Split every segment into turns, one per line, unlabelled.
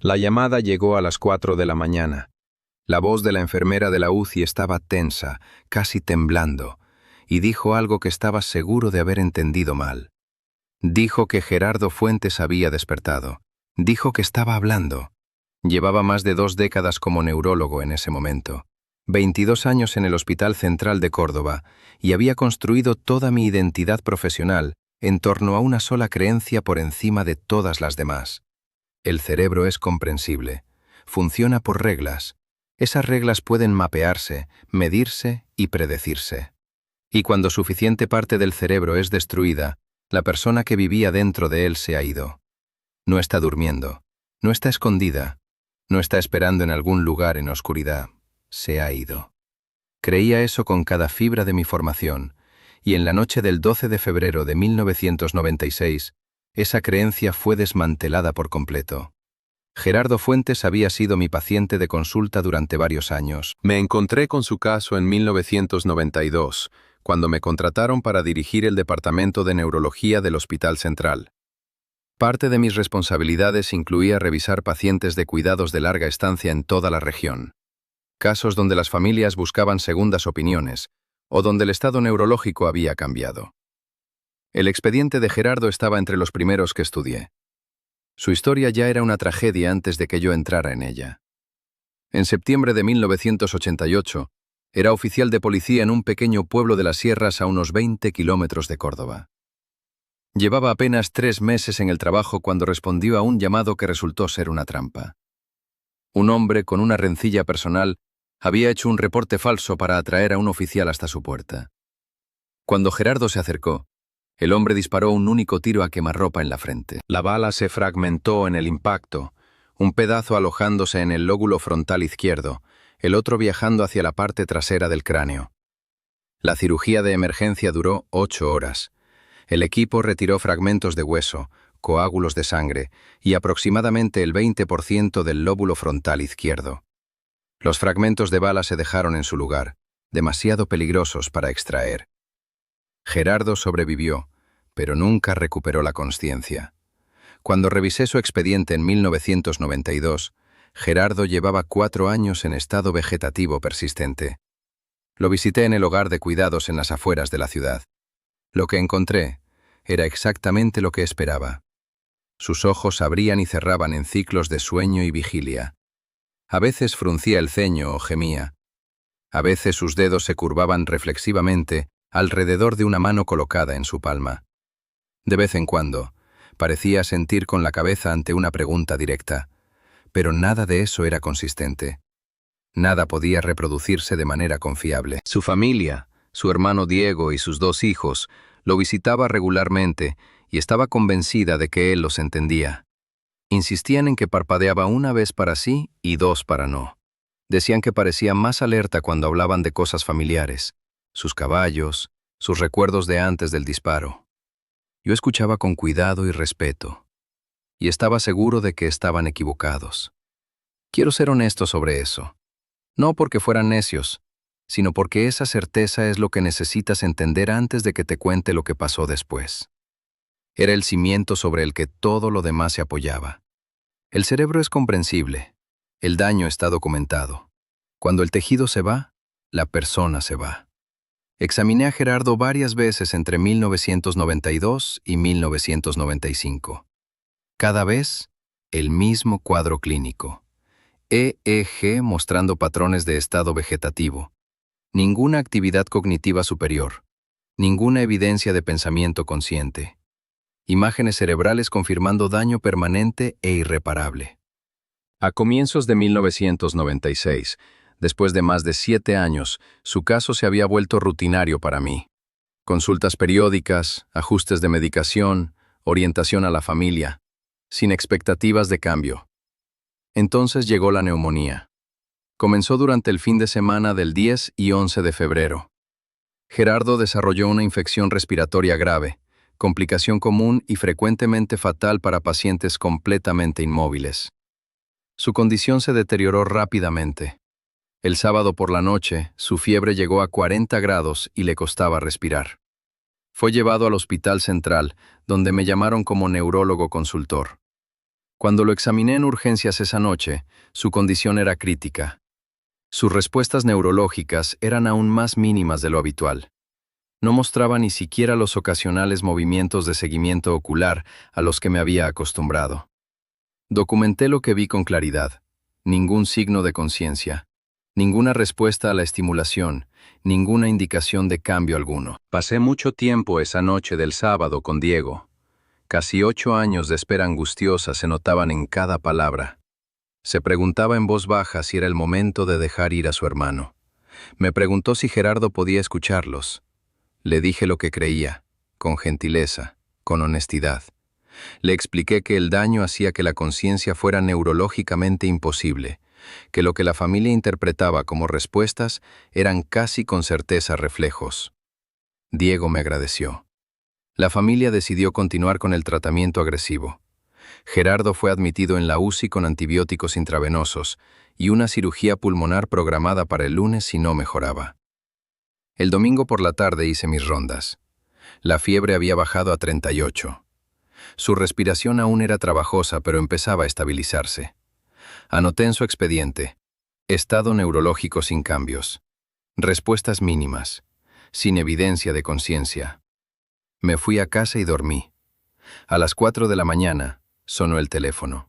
La llamada llegó a las 4 de la mañana. La voz de la enfermera de la UCI estaba tensa, casi temblando, y dijo algo que estaba seguro de haber entendido mal. Dijo que Gerardo Fuentes había despertado. Dijo que estaba hablando. Llevaba más de 2 décadas como neurólogo en ese momento. 22 años en el Hospital Central de Córdoba, y había construido toda mi identidad profesional en torno a una sola creencia por encima de todas las demás. El cerebro es comprensible. Funciona por reglas. Esas reglas pueden mapearse, medirse y predecirse. Y cuando suficiente parte del cerebro es destruida, la persona que vivía dentro de él se ha ido. No está durmiendo, no está escondida, no está esperando en algún lugar en oscuridad. Se ha ido. Creía eso con cada fibra de mi formación, y en la noche del 12 de febrero de 1996, esa creencia fue desmantelada por completo. Gerardo Fuentes había sido mi paciente de consulta durante varios años. Me encontré con su caso en 1992, cuando me contrataron para dirigir el departamento de neurología del Hospital Central. Parte de mis responsabilidades incluía revisar pacientes de cuidados de larga estancia en toda la región. Casos donde las familias buscaban segundas opiniones, o donde el estado neurológico había cambiado. El expediente de Gerardo estaba entre los primeros que estudié. Su historia ya era una tragedia antes de que yo entrara en ella. En septiembre de 1988, era oficial de policía en un pequeño pueblo de las sierras a unos 20 kilómetros de Córdoba. Llevaba apenas 3 meses en el trabajo cuando respondió a un llamado que resultó ser una trampa. Un hombre con una rencilla personal había hecho un reporte falso para atraer a un oficial hasta su puerta. Cuando Gerardo se acercó, el hombre disparó un único tiro a quemarropa en la frente. La bala se fragmentó en el impacto, un pedazo alojándose en el lóbulo frontal izquierdo, el otro viajando hacia la parte trasera del cráneo. La cirugía de emergencia duró 8 horas. El equipo retiró fragmentos de hueso, coágulos de sangre y aproximadamente el 20% del lóbulo frontal izquierdo. Los fragmentos de bala se dejaron en su lugar, demasiado peligrosos para extraer. Gerardo sobrevivió, pero nunca recuperó la consciencia. Cuando revisé su expediente en 1992, Gerardo llevaba 4 años en estado vegetativo persistente. Lo visité en el hogar de cuidados en las afueras de la ciudad. Lo que encontré era exactamente lo que esperaba. Sus ojos abrían y cerraban en ciclos de sueño y vigilia. A veces fruncía el ceño o gemía. A veces sus dedos se curvaban reflexivamente alrededor de una mano colocada en su palma. De vez en cuando, parecía sentir con la cabeza ante una pregunta directa, pero nada de eso era consistente. Nada podía reproducirse de manera confiable. Su familia, su hermano Diego y sus 2 hijos, lo visitaba regularmente y estaba convencida de que él los entendía. Insistían en que parpadeaba una vez para sí y 2 para no. Decían que parecía más alerta cuando hablaban de cosas familiares, sus caballos, sus recuerdos de antes del disparo. Yo escuchaba con cuidado y respeto, y estaba seguro de que estaban equivocados. Quiero ser honesto sobre eso. No porque fueran necios, sino porque esa certeza es lo que necesitas entender antes de que te cuente lo que pasó después. Era el cimiento sobre el que todo lo demás se apoyaba. El cerebro es comprensible. El daño está documentado. Cuando el tejido se va, la persona se va. Examiné a Gerardo varias veces entre 1992 y 1995. Cada vez, el mismo cuadro clínico. EEG mostrando patrones de estado vegetativo. Ninguna actividad cognitiva superior. Ninguna evidencia de pensamiento consciente. Imágenes cerebrales confirmando daño permanente e irreparable. A comienzos de 1996, después de más de 7 años, su caso se había vuelto rutinario para mí. Consultas periódicas, ajustes de medicación, orientación a la familia, sin expectativas de cambio. Entonces llegó la neumonía. Comenzó durante el fin de semana del 10 y 11 de febrero. Gerardo desarrolló una infección respiratoria grave, complicación común y frecuentemente fatal para pacientes completamente inmóviles. Su condición se deterioró rápidamente. El sábado por la noche, su fiebre llegó a 40 grados y le costaba respirar. Fue llevado al Hospital Central, donde me llamaron como neurólogo consultor. Cuando lo examiné en urgencias esa noche, su condición era crítica. Sus respuestas neurológicas eran aún más mínimas de lo habitual. No mostraba ni siquiera los ocasionales movimientos de seguimiento ocular a los que me había acostumbrado. Documenté lo que vi con claridad. Ningún signo de conciencia, ninguna respuesta a la estimulación, ninguna indicación de cambio alguno. Pasé mucho tiempo esa noche del sábado con Diego. Casi 8 años de espera angustiosa se notaban en cada palabra. Se preguntaba en voz baja si era el momento de dejar ir a su hermano. Me preguntó si Gerardo podía escucharlos. Le dije lo que creía, con gentileza, con honestidad. Le expliqué que el daño hacía que la conciencia fuera neurológicamente imposible, que lo que la familia interpretaba como respuestas eran casi con certeza reflejos. Diego me agradeció. La familia decidió continuar con el tratamiento agresivo. Gerardo fue admitido en la UCI con antibióticos intravenosos y una cirugía pulmonar programada para el lunes si no mejoraba. El domingo por la tarde hice mis rondas. La fiebre había bajado a 38. Su respiración aún era trabajosa, pero empezaba a estabilizarse. Anoté en su expediente: estado neurológico sin cambios. Respuestas mínimas, sin evidencia de conciencia. Me fui a casa y dormí. A las 4 de la mañana sonó el teléfono.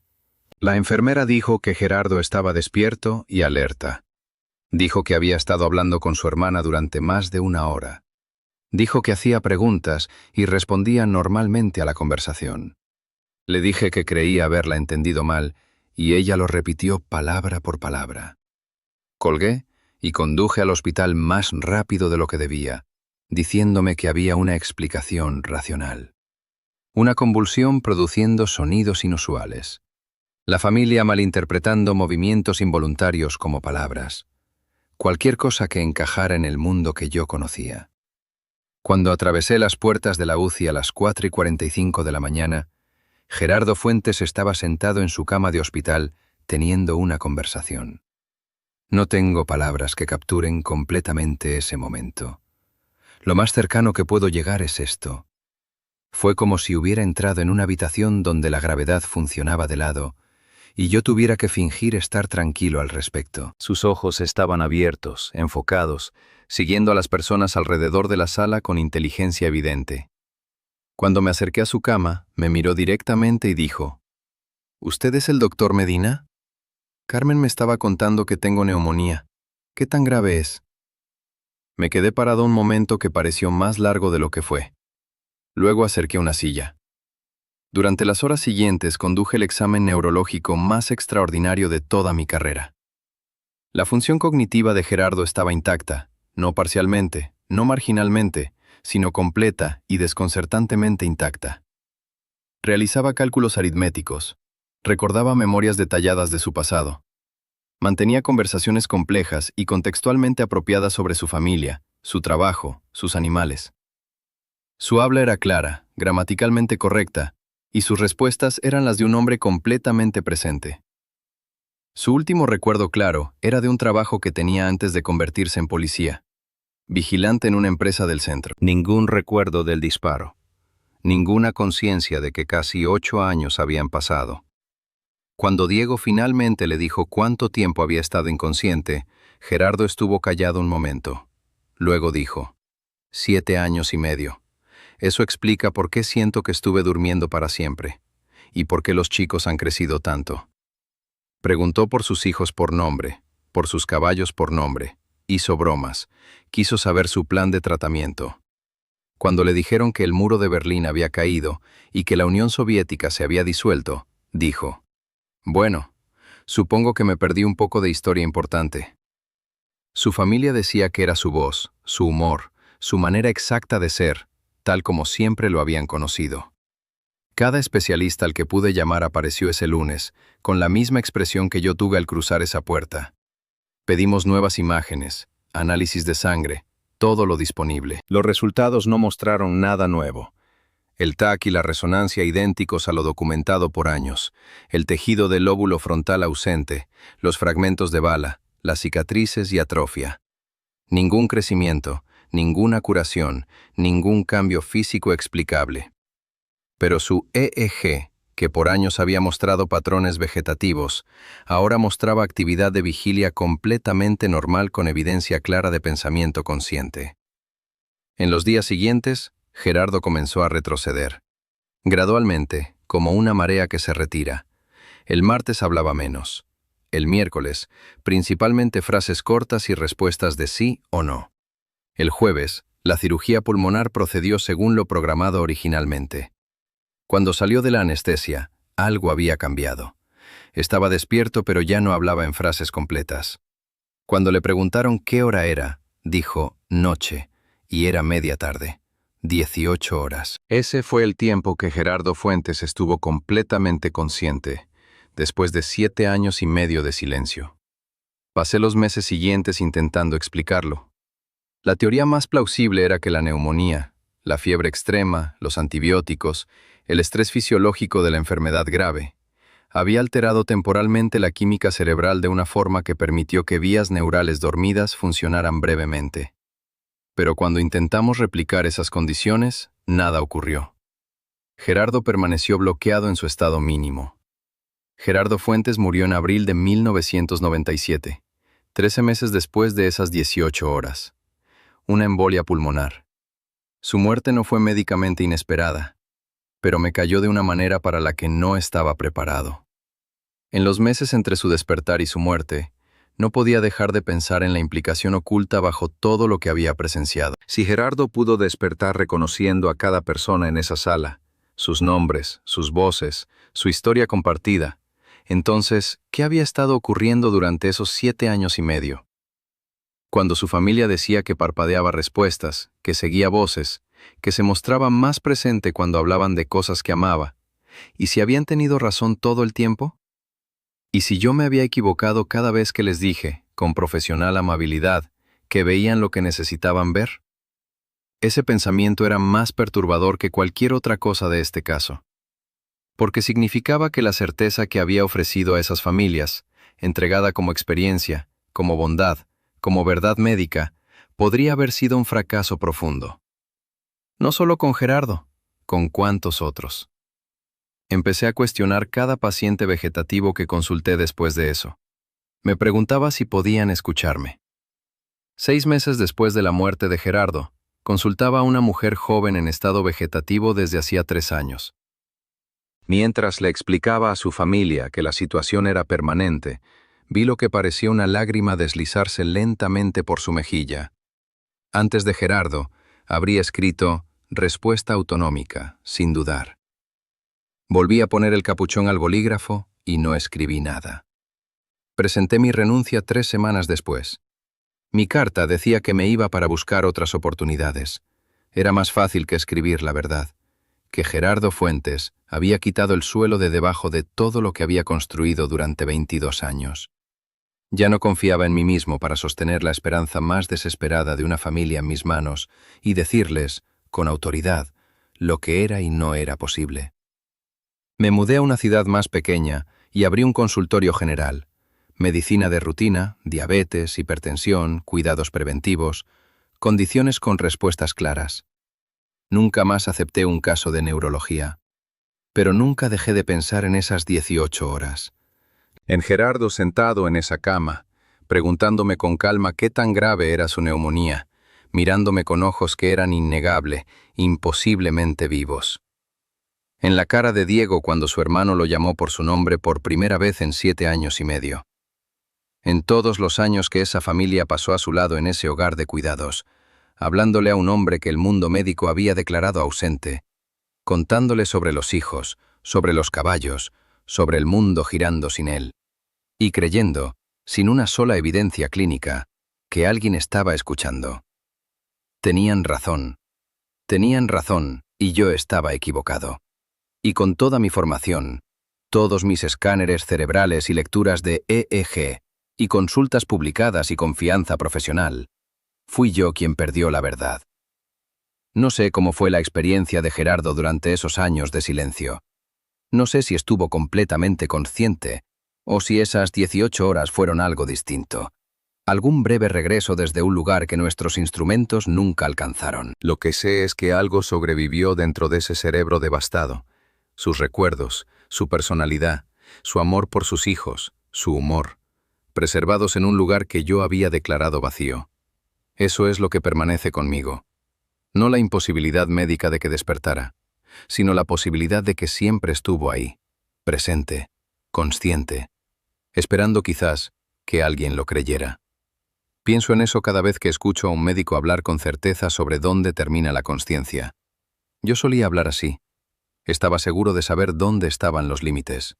La enfermera dijo que Gerardo estaba despierto y alerta. Dijo que había estado hablando con su hermana durante más de 1 hora. Dijo que hacía preguntas y respondía normalmente a la conversación. Le dije que creía haberla entendido mal y ella lo repitió palabra por palabra. Colgué y conduje al hospital más rápido de lo que debía, diciéndome que había una explicación racional. Una convulsión produciendo sonidos inusuales. La familia malinterpretando movimientos involuntarios como palabras. Cualquier cosa que encajara en el mundo que yo conocía. Cuando atravesé las puertas de la UCI a las 4:45 de la mañana, Gerardo Fuentes estaba sentado en su cama de hospital teniendo una conversación. No tengo palabras que capturen completamente ese momento. Lo más cercano que puedo llegar es esto. Fue como si hubiera entrado en una habitación donde la gravedad funcionaba de lado y yo tuviera que fingir estar tranquilo al respecto. Sus ojos estaban abiertos, enfocados, siguiendo a las personas alrededor de la sala con inteligencia evidente. Cuando me acerqué a su cama, me miró directamente y dijo: ¿Usted es el doctor Medina? Carmen me estaba contando que tengo neumonía. ¿Qué tan grave es? Me quedé parado un momento que pareció más largo de lo que fue. Luego acerqué una silla. Durante las horas siguientes conduje el examen neurológico más extraordinario de toda mi carrera. La función cognitiva de Gerardo estaba intacta, no parcialmente, no marginalmente, sino completa y desconcertantemente intacta. Realizaba cálculos aritméticos, recordaba memorias detalladas de su pasado, mantenía conversaciones complejas y contextualmente apropiadas sobre su familia, su trabajo, sus animales. Su habla era clara, gramaticalmente correcta, y sus respuestas eran las de un hombre completamente presente. Su último recuerdo claro era de un trabajo que tenía antes de convertirse en policía, vigilante en una empresa del centro. Ningún recuerdo del disparo, ninguna conciencia de que casi 8 años habían pasado. Cuando Diego finalmente le dijo cuánto tiempo había estado inconsciente, Gerardo estuvo callado un momento. Luego dijo: 7 años y medio. Eso explica por qué siento que estuve durmiendo para siempre, y por qué los chicos han crecido tanto. Preguntó por sus hijos por nombre, por sus caballos por nombre, hizo bromas, quiso saber su plan de tratamiento. Cuando le dijeron que el muro de Berlín había caído y que la Unión Soviética se había disuelto, dijo: bueno, supongo que me perdí un poco de historia importante. Su familia decía que era su voz, su humor, su manera exacta de ser, tal como siempre lo habían conocido. Cada especialista al que pude llamar apareció ese lunes, con la misma expresión que yo tuve al cruzar esa puerta. Pedimos nuevas imágenes, análisis de sangre, todo lo disponible. Los resultados no mostraron nada nuevo. El TAC y la resonancia idénticos a lo documentado por años, el tejido del lóbulo frontal ausente, los fragmentos de bala, las cicatrices y atrofia. Ningún crecimiento, ninguna curación, ningún cambio físico explicable. Pero su EEG, que por años había mostrado patrones vegetativos, ahora mostraba actividad de vigilia completamente normal con evidencia clara de pensamiento consciente. En los días siguientes, Gerardo comenzó a retroceder. Gradualmente, como una marea que se retira. El martes hablaba menos. El miércoles, principalmente frases cortas y respuestas de sí o no. El jueves, la cirugía pulmonar procedió según lo programado originalmente. Cuando salió de la anestesia, algo había cambiado. Estaba despierto, pero ya no hablaba en frases completas. Cuando le preguntaron qué hora era, dijo noche, y era media tarde, 18 horas. Ese fue el tiempo que Gerardo Fuentes estuvo completamente consciente, después de 7 años y medio de silencio. Pasé los meses siguientes intentando explicarlo. La teoría más plausible era que la neumonía, la fiebre extrema, los antibióticos, el estrés fisiológico de la enfermedad grave, había alterado temporalmente la química cerebral de una forma que permitió que vías neurales dormidas funcionaran brevemente. Pero cuando intentamos replicar esas condiciones, nada ocurrió. Gerardo permaneció bloqueado en su estado mínimo. Gerardo Fuentes murió en abril de 1997, 13 meses después de esas 18 horas. Una embolia pulmonar. Su muerte no fue médicamente inesperada, pero me cayó de una manera para la que no estaba preparado. En los meses entre su despertar y su muerte, no podía dejar de pensar en la implicación oculta bajo todo lo que había presenciado. Si Gerardo pudo despertar reconociendo a cada persona en esa sala, sus nombres, sus voces, su historia compartida, entonces, ¿qué había estado ocurriendo durante esos 7 años y medio? Cuando su familia decía que parpadeaba respuestas, que seguía voces, que se mostraba más presente cuando hablaban de cosas que amaba, ¿y si habían tenido razón todo el tiempo? ¿Y si yo me había equivocado cada vez que les dije, con profesional amabilidad, que veían lo que necesitaban ver? Ese pensamiento era más perturbador que cualquier otra cosa de este caso, porque significaba que la certeza que había ofrecido a esas familias, entregada como experiencia, como bondad, como verdad médica, podría haber sido un fracaso profundo. No solo con Gerardo, con cuántos otros. Empecé a cuestionar cada paciente vegetativo que consulté después de eso. Me preguntaba si podían escucharme. 6 meses después de la muerte de Gerardo, consultaba a una mujer joven en estado vegetativo desde hacía 3 años. Mientras le explicaba a su familia que la situación era permanente, vi lo que parecía una lágrima deslizarse lentamente por su mejilla. Antes de Gerardo, habría escrito respuesta autonómica, sin dudar. Volví a poner el capuchón al bolígrafo y no escribí nada. Presenté mi renuncia 3 semanas después. Mi carta decía que me iba para buscar otras oportunidades. Era más fácil que escribir la verdad, que Gerardo Fuentes había quitado el suelo de debajo de todo lo que había construido durante 22 años. Ya no confiaba en mí mismo para sostener la esperanza más desesperada de una familia en mis manos y decirles, con autoridad, lo que era y no era posible. Me mudé a una ciudad más pequeña y abrí un consultorio general. Medicina de rutina, diabetes, hipertensión, cuidados preventivos, condiciones con respuestas claras. Nunca más acepté un caso de neurología. Pero nunca dejé de pensar en esas 18 horas. En Gerardo sentado en esa cama, preguntándome con calma qué tan grave era su neumonía, mirándome con ojos que eran innegable, imposiblemente vivos. En la cara de Diego cuando su hermano lo llamó por su nombre por primera vez en 7 años y medio. En todos los años que esa familia pasó a su lado en ese hogar de cuidados, hablándole a un hombre que el mundo médico había declarado ausente, contándole sobre los hijos, sobre los caballos, sobre el mundo girando sin él, y creyendo, sin una sola evidencia clínica, que alguien estaba escuchando. Tenían razón, y yo estaba equivocado. Y con toda mi formación, todos mis escáneres cerebrales y lecturas de EEG, y consultas publicadas y confianza profesional, fui yo quien perdió la verdad. No sé cómo fue la experiencia de Gerardo durante esos años de silencio. No sé si estuvo completamente consciente, o si esas 18 horas fueron algo distinto. Algún breve regreso desde un lugar que nuestros instrumentos nunca alcanzaron. Lo que sé es que algo sobrevivió dentro de ese cerebro devastado. Sus recuerdos, su personalidad, su amor por sus hijos, su humor, preservados en un lugar que yo había declarado vacío. Eso es lo que permanece conmigo. No la imposibilidad médica de que despertara, sino la posibilidad de que siempre estuvo ahí, presente, consciente, esperando quizás que alguien lo creyera. Pienso en eso cada vez que escucho a un médico hablar con certeza sobre dónde termina la consciencia. Yo solía hablar así. Estaba seguro de saber dónde estaban los límites.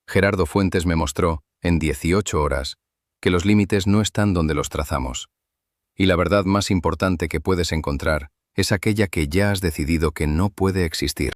Gerardo Fuentes me mostró, en 18 horas, que los límites no están donde los trazamos. Y la verdad más importante que puedes encontrar es aquella que ya has decidido que no puede existir.